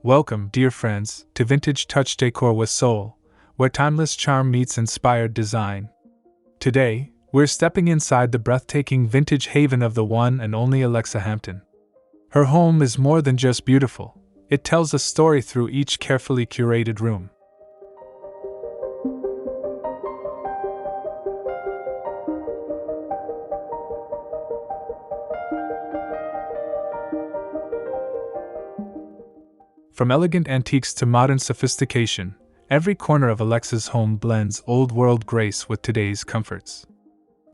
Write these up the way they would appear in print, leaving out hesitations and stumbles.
Welcome, dear friends, to Vintage Touch Decor with Soul, where timeless charm meets inspired design. Today, we're stepping inside the breathtaking vintage haven of the one and only Alexa Hampton. Her home is more than just beautiful, it tells a story through each carefully curated room. From elegant antiques to modern sophistication, every corner of Alexa's home blends old-world grace with today's comforts.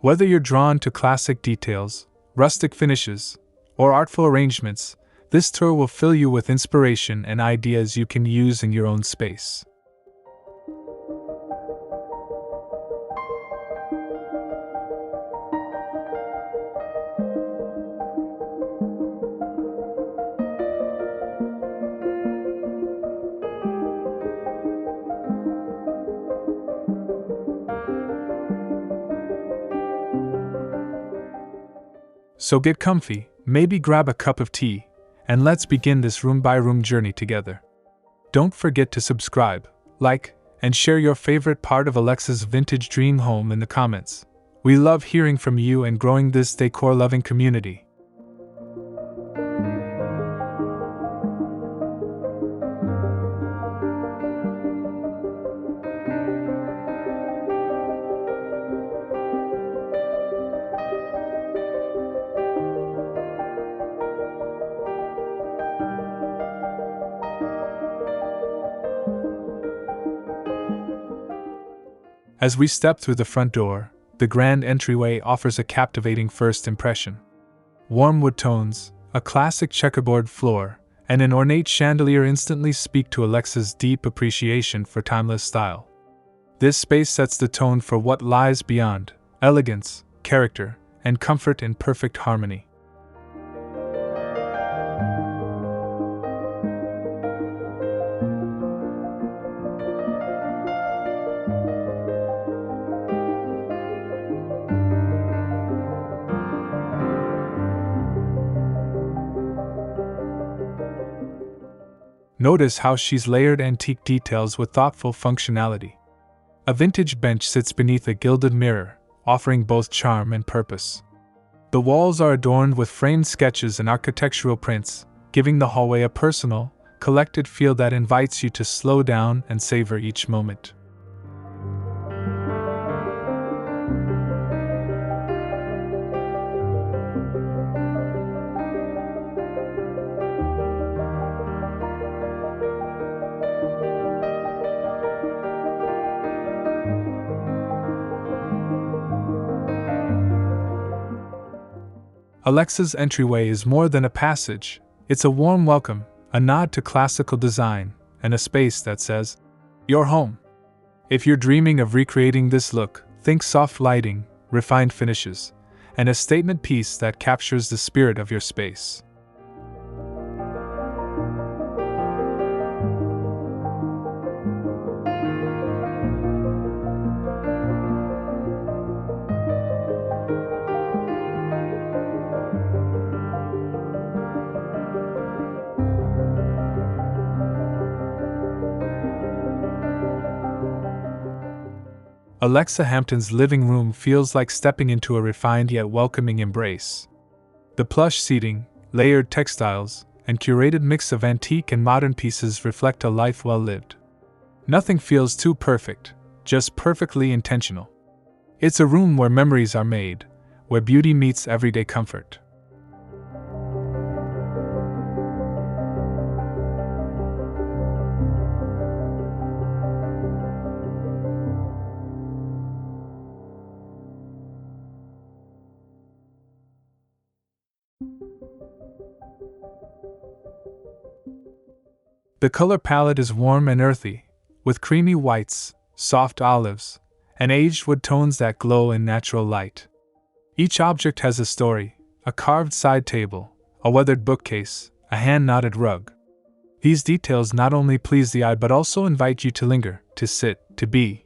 Whether you're drawn to classic details, rustic finishes, or artful arrangements, this tour will fill you with inspiration and ideas you can use in your own space. So get comfy, maybe grab a cup of tea, and let's begin this room-by-room journey together. Don't forget to subscribe, like, and share your favorite part of Alexa's vintage dream home in the comments. We love hearing from you and growing this decor-loving community. As we step through the front door, the grand entryway offers a captivating first impression. Warm wood tones, a classic checkerboard floor, and an ornate chandelier instantly speak to Alexa's deep appreciation for timeless style. This space sets the tone for what lies beyond: elegance, character, and comfort in perfect harmony. Notice how she's layered antique details with thoughtful functionality. A vintage bench sits beneath a gilded mirror, offering both charm and purpose. The walls are adorned with framed sketches and architectural prints, giving the hallway a personal, collected feel that invites you to slow down and savor each moment. Alexa's entryway is more than a passage, it's a warm welcome, a nod to classical design, and a space that says, "You're home." If you're dreaming of recreating this look, think soft lighting, refined finishes, and a statement piece that captures the spirit of your space. Alexa Hampton's living room feels like stepping into a refined yet welcoming embrace. The plush seating, layered textiles, and curated mix of antique and modern pieces reflect a life well lived. Nothing feels too perfect, just perfectly intentional. It's a room where memories are made, where beauty meets everyday comfort. The color palette is warm and earthy, with creamy whites, soft olives, and aged wood tones that glow in natural light. Each object has a story: a carved side table, a weathered bookcase, a hand-knotted rug. These details not only please the eye but also invite you to linger, to sit, to be.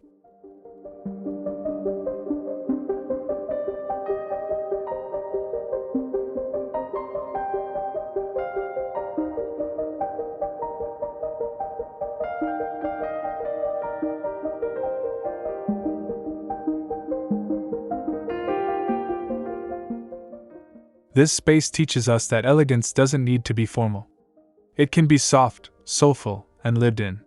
This space teaches us that elegance doesn't need to be formal. It can be soft, soulful, and lived in.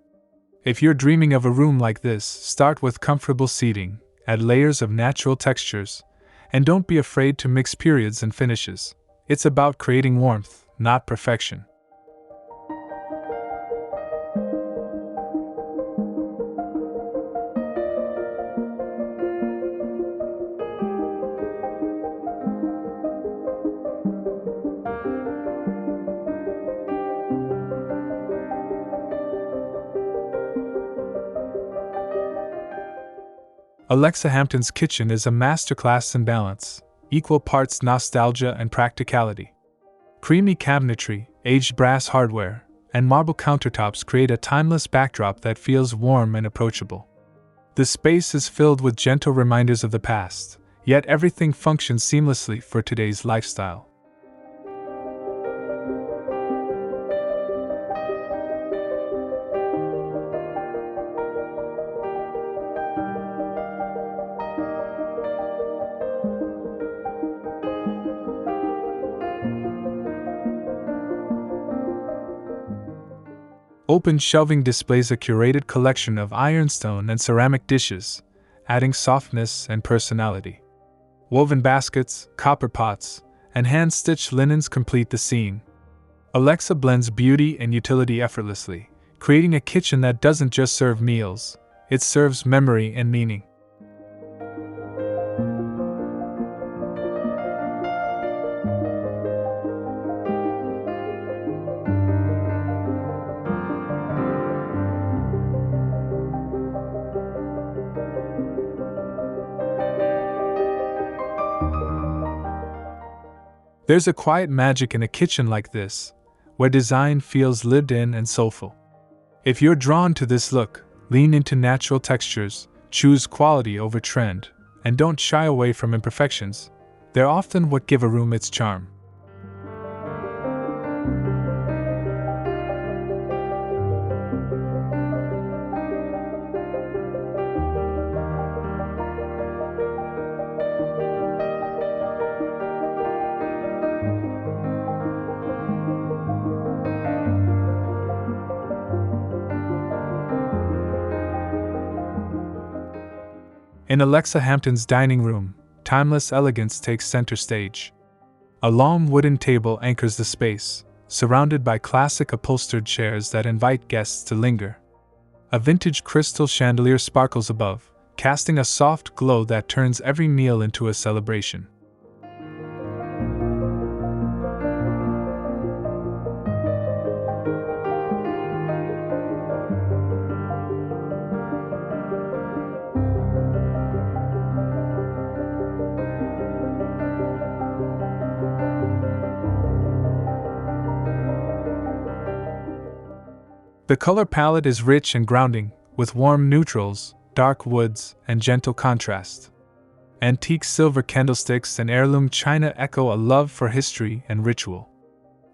If you're dreaming of a room like this, start with comfortable seating, add layers of natural textures, and don't be afraid to mix periods and finishes. It's about creating warmth, not perfection. Alexa Hampton's kitchen is a masterclass in balance, equal parts nostalgia and practicality. Creamy cabinetry, aged brass hardware, and marble countertops create a timeless backdrop that feels warm and approachable. The space is filled with gentle reminders of the past, yet everything functions seamlessly for today's lifestyle. Open shelving displays a curated collection of ironstone and ceramic dishes, adding softness and personality. Woven baskets, copper pots, and hand-stitched linens complete the scene. Alexa blends beauty and utility effortlessly, creating a kitchen that doesn't just serve meals, it serves memory and meaning. There's a quiet magic in a kitchen like this, where design feels lived in and soulful. If you're drawn to this look, lean into natural textures, choose quality over trend, and don't shy away from imperfections. They're often what give a room its charm. In Alexa Hampton's dining room, timeless elegance takes center stage. A long wooden table anchors the space, surrounded by classic upholstered chairs that invite guests to linger. A vintage crystal chandelier sparkles above, casting a soft glow that turns every meal into a celebration. The color palette is rich and grounding, with warm neutrals, dark woods, and gentle contrast. Antique silver candlesticks and heirloom china echo a love for history and ritual.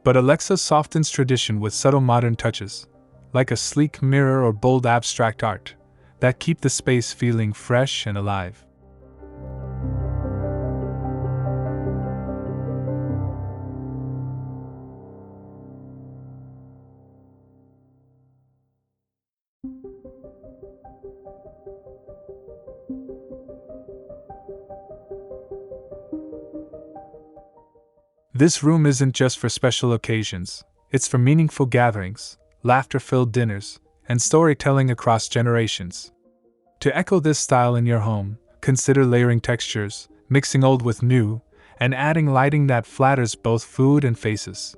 But Alexa softens tradition with subtle modern touches, like a sleek mirror or bold abstract art, that keep the space feeling fresh and alive. This room isn't just for special occasions, it's for meaningful gatherings, laughter-filled dinners, and storytelling across generations. To echo this style in your home, consider layering textures, mixing old with new, and adding lighting that flatters both food and faces.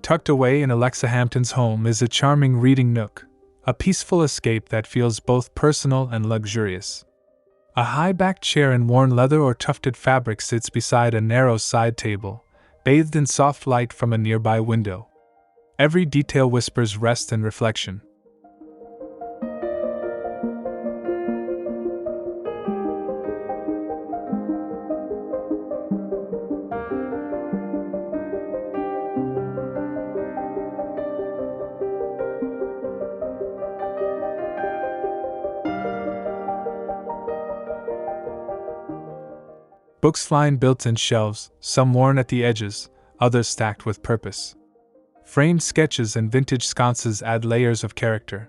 Tucked away in Alexa Hampton's home is a charming reading nook, a peaceful escape that feels both personal and luxurious. A high-backed chair in worn leather or tufted fabric sits beside a narrow side table, bathed in soft light from a nearby window. Every detail whispers rest and reflection. books line built-in shelves, some worn at the edges, others stacked with purpose. Framed sketches and vintage sconces add layers of character.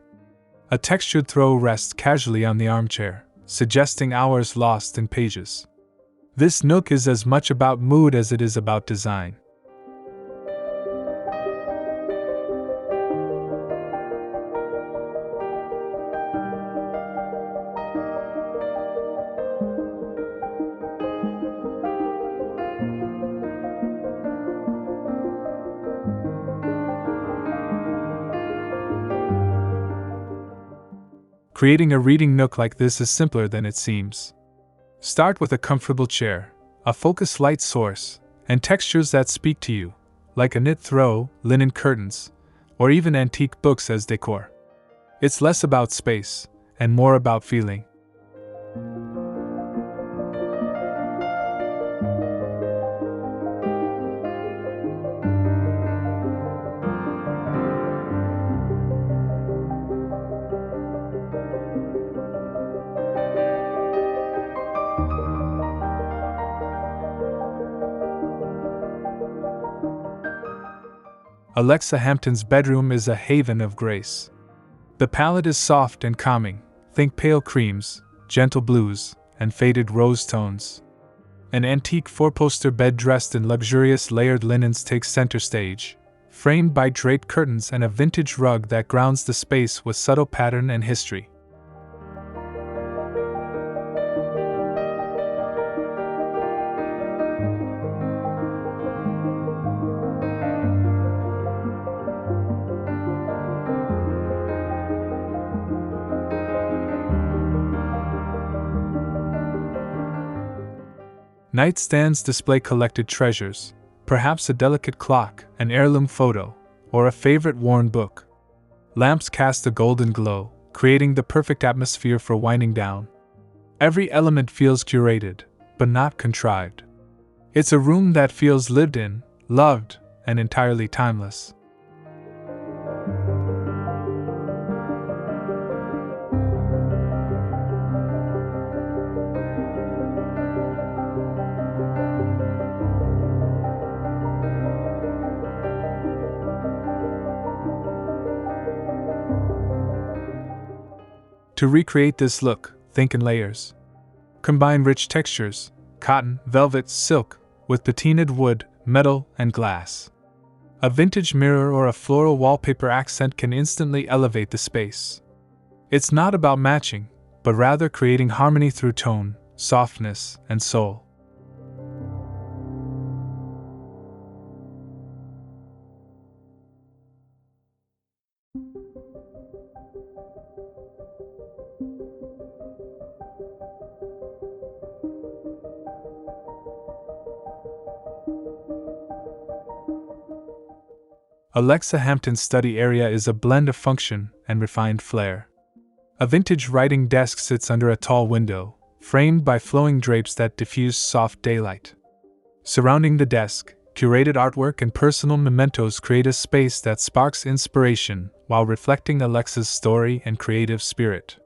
A textured throw rests casually on the armchair, suggesting hours lost in pages. This nook is as much about mood as it is about design. Creating a reading nook like this is simpler than it seems. Start with a comfortable chair, a focused light source, and textures that speak to you, like a knit throw, linen curtains, or even antique books as decor. It's less about space, and more about feeling. Alexa Hampton's bedroom is a haven of grace. The palette is soft and calming, think pale creams, gentle blues, and faded rose tones. An antique four-poster bed dressed in luxurious layered linens takes center stage, framed by draped curtains and a vintage rug that grounds the space with subtle pattern and history. Nightstands display collected treasures, perhaps a delicate clock, an heirloom photo, or a favorite worn book. Lamps cast a golden glow, creating the perfect atmosphere for winding down. Every element feels curated, but not contrived. It's a room that feels lived in, loved, and entirely timeless. To recreate this look, think in layers. Combine rich textures, cotton, velvet, silk, with patinaed wood, metal, and glass. A vintage mirror or a floral wallpaper accent can instantly elevate the space. It's not about matching, but rather creating harmony through tone, softness, and soul. Alexa Hampton's study area is a blend of function and refined flair. A vintage writing desk sits under a tall window, framed by flowing drapes that diffuse soft daylight. Surrounding the desk, curated artwork and personal mementos create a space that sparks inspiration while reflecting Alexa's story and creative spirit.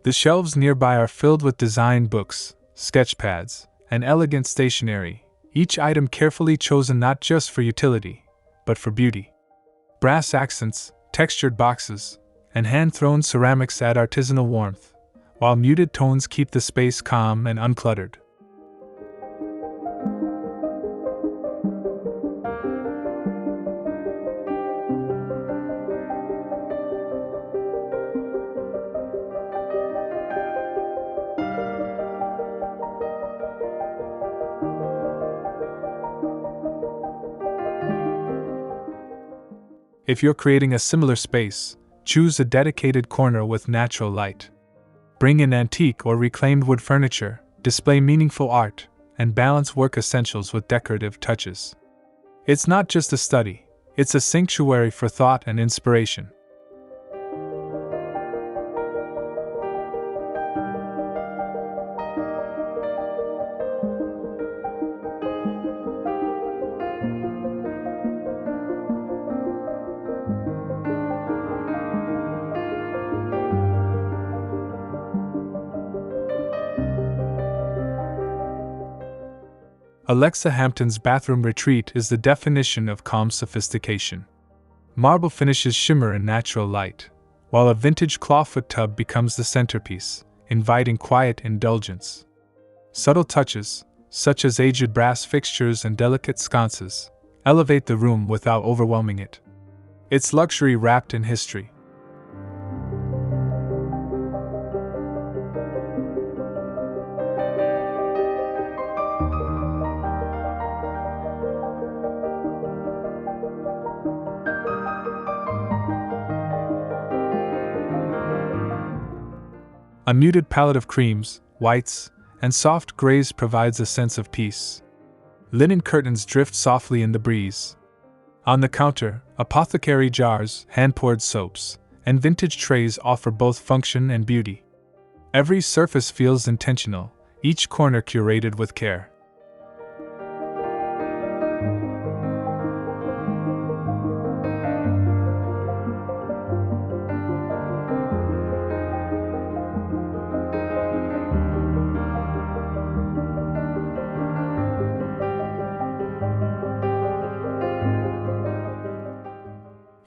The shelves nearby are filled with designed books, sketch pads, and elegant stationery, each item carefully chosen not just for utility, but for beauty. Brass accents, textured boxes, and hand-thrown ceramics add artisanal warmth, while muted tones keep the space calm and uncluttered. If you're creating a similar space, choose a dedicated corner with natural light. Bring in antique or reclaimed wood furniture, display meaningful art, and balance work essentials with decorative touches. It's not just a study, it's a sanctuary for thought and inspiration. Alexa Hampton's bathroom retreat is the definition of calm sophistication. Marble finishes shimmer in natural light, while a vintage clawfoot tub becomes the centerpiece, inviting quiet indulgence. Subtle touches, such as aged brass fixtures and delicate sconces, elevate the room without overwhelming it. It's luxury wrapped in history. A muted palette of creams, whites, and soft grays provides a sense of peace. Linen curtains drift softly in the breeze. On the counter, apothecary jars, hand-poured soaps, and vintage trays offer both function and beauty. Every surface feels intentional, each corner curated with care.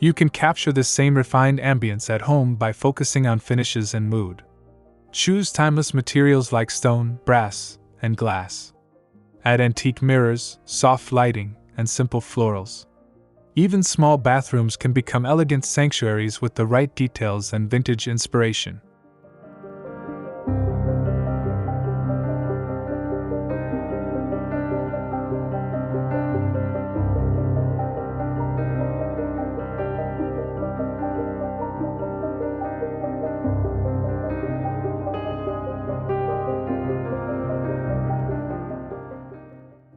You can capture this same refined ambience at home by focusing on finishes and mood. Choose timeless materials like stone, brass, and glass. Add antique mirrors, soft lighting, and simple florals. Even small bathrooms can become elegant sanctuaries with the right details and vintage inspiration.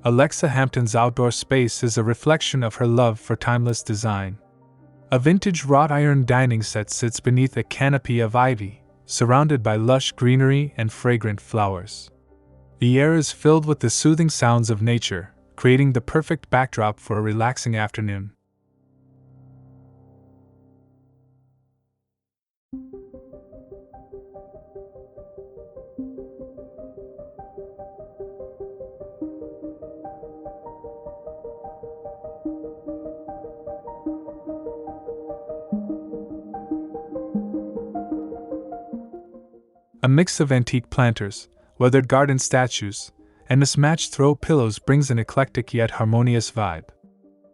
Alexa Hampton's outdoor space is a reflection of her love for timeless design. A vintage wrought iron dining set sits beneath a canopy of ivy, surrounded by lush greenery and fragrant flowers. The air is filled with the soothing sounds of nature, creating the perfect backdrop for a relaxing afternoon. A mix of antique planters, weathered garden statues, and mismatched throw pillows brings an eclectic yet harmonious vibe.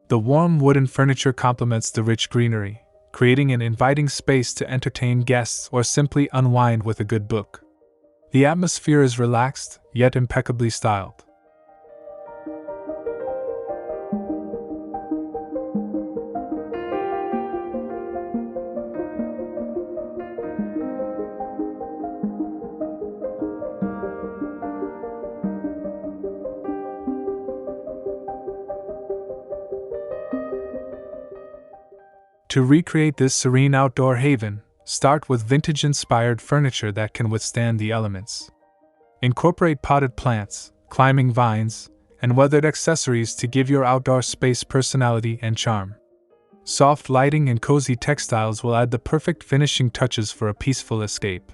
The warm wooden furniture complements the rich greenery, creating an inviting space to entertain guests or simply unwind with a good book. The atmosphere is relaxed, yet impeccably styled. To recreate this serene outdoor haven, start with vintage-inspired furniture that can withstand the elements. Incorporate potted plants, climbing vines, and weathered accessories to give your outdoor space personality and charm. Soft lighting and cozy textiles will add the perfect finishing touches for a peaceful escape.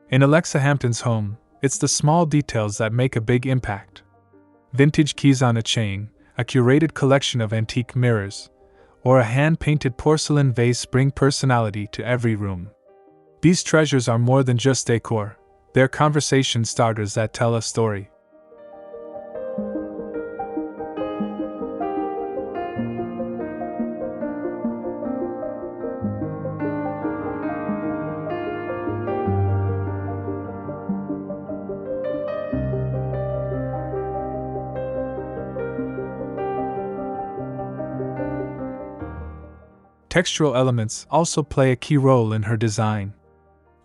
In Alexa Hampton's home, it's the small details that make a big impact. Vintage keys on a chain, a curated collection of antique mirrors, or a hand-painted porcelain vase bring personality to every room. These treasures are more than just decor, they're conversation starters that tell a story. Textural elements also play a key role in her design.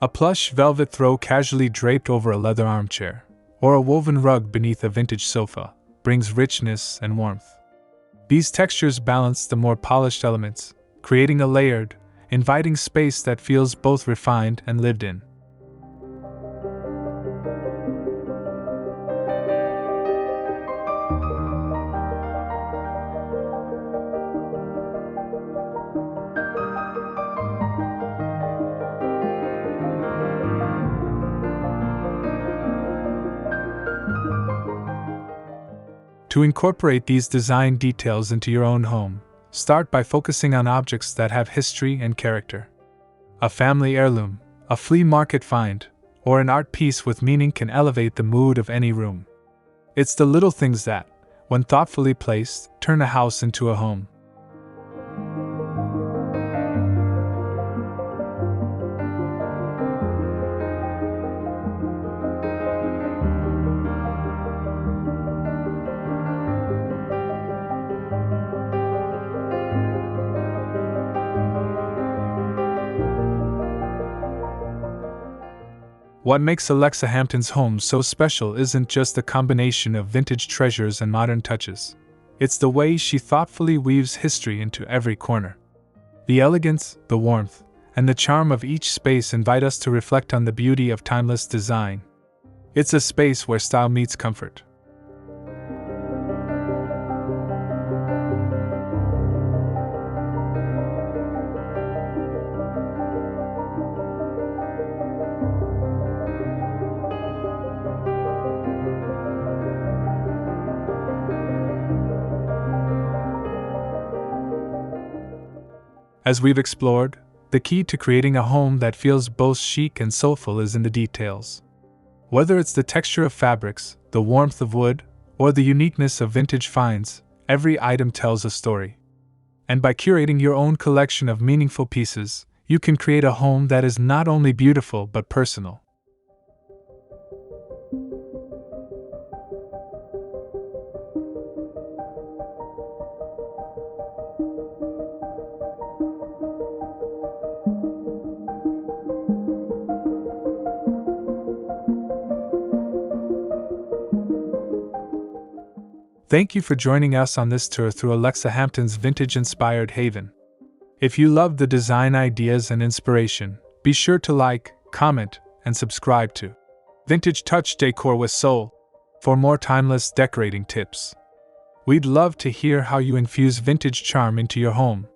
A plush velvet throw casually draped over a leather armchair, or a woven rug beneath a vintage sofa, brings richness and warmth. These textures balance the more polished elements, creating a layered, inviting space that feels both refined and lived in. To incorporate these design details into your own home, start by focusing on objects that have history and character. A family heirloom, a flea market find, or an art piece with meaning can elevate the mood of any room. It's the little things that, when thoughtfully placed, turn a house into a home. What makes Alexa Hampton's home so special isn't just the combination of vintage treasures and modern touches. It's the way she thoughtfully weaves history into every corner. The elegance, the warmth, and the charm of each space invite us to reflect on the beauty of timeless design. It's a space where style meets comfort. As we've explored, the key to creating a home that feels both chic and soulful is in the details. Whether it's the texture of fabrics, the warmth of wood, or the uniqueness of vintage finds, every item tells a story. And by curating your own collection of meaningful pieces, you can create a home that is not only beautiful but personal. Thank you for joining us on this tour through Alexa Hampton's vintage-inspired haven. If you love the design ideas and inspiration, be sure to like, comment, and subscribe to Vintage Touch Decor with Soul for more timeless decorating tips. We'd love to hear how you infuse vintage charm into your home.